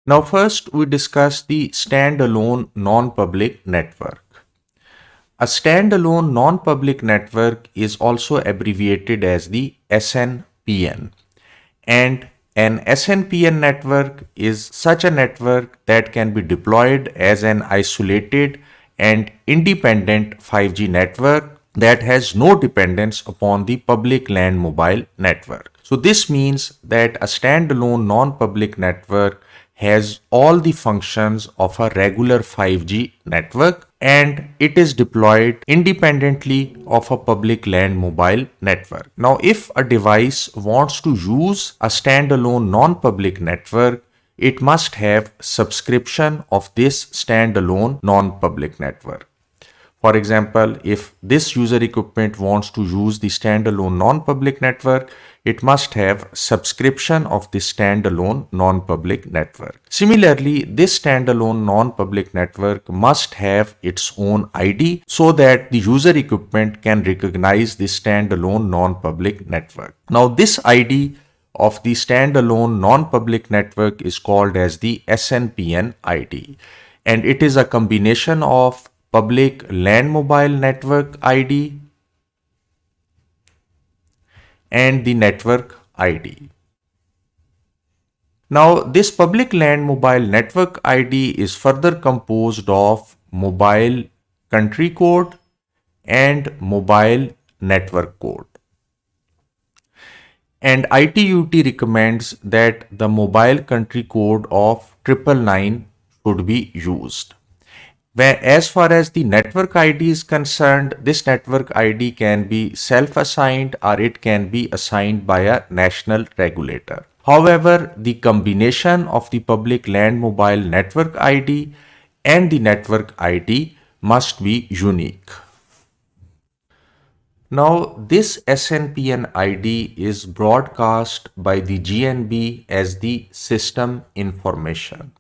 Now first we discuss the standalone non-public network. A standalone non-public network is also abbreviated as the SNPN. And an SNPN network is such a network that can be deployed as an isolated and independent 5G network that has no dependence upon the public land mobile network. So this means that a standalone non-public network has all the functions of a regular 5G network and it is deployed independently of a public land mobile network. Now, if a device wants to use a standalone non-public network, it must have subscription of this standalone non-public network. For example, if this user equipment wants to use the standalone non-public network, it must have subscription of the standalone non-public network. Similarly, this standalone non-public network must have its own ID so that the user equipment can recognize the standalone non-public network. Now, this ID of the standalone non-public network is called as the SNPN ID, and it is a combination of public land mobile network ID and the network ID. Now, this public land mobile network ID is further composed of mobile country code and mobile network code. And ITUT recommends that the mobile country code of 999 should be used. As far as the network ID is concerned, this network ID can be self-assigned or it can be assigned by a national regulator. However, the combination of the public land mobile network ID and the network ID must be unique. Now, this SNPN ID is broadcast by the GNB as the system information,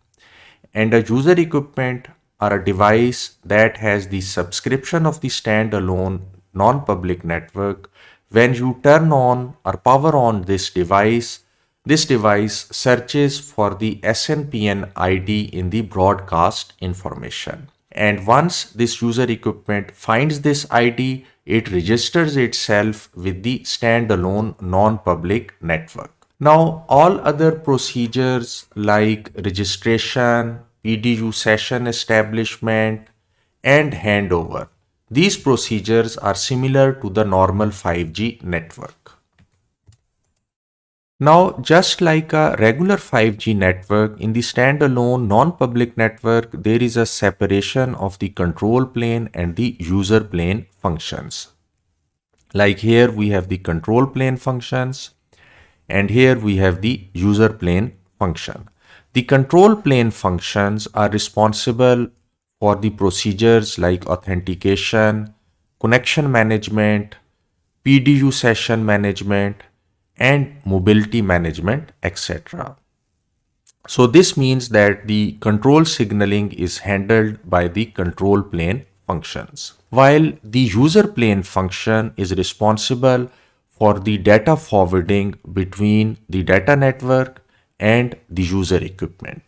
and a user equipment or a device that has the subscription of the standalone non-public network, when you turn on or power on this device searches for the SNPN ID in the broadcast information. And once this user equipment finds this ID, it registers itself with the standalone non-public network. Now, all other procedures like registration, PDU session establishment, and handover, these procedures are similar to the normal 5G network. Now, just like a regular 5G network, in the standalone non-public network, there is a separation of the control plane and the user plane functions. Like here we have the control plane functions and here we have the user plane function. The control plane functions are responsible for the procedures like authentication, connection management, PDU session management, and mobility management, etc. So this means that the control signaling is handled by the control plane functions, while the user plane function is responsible for the data forwarding between the data network and the user equipment.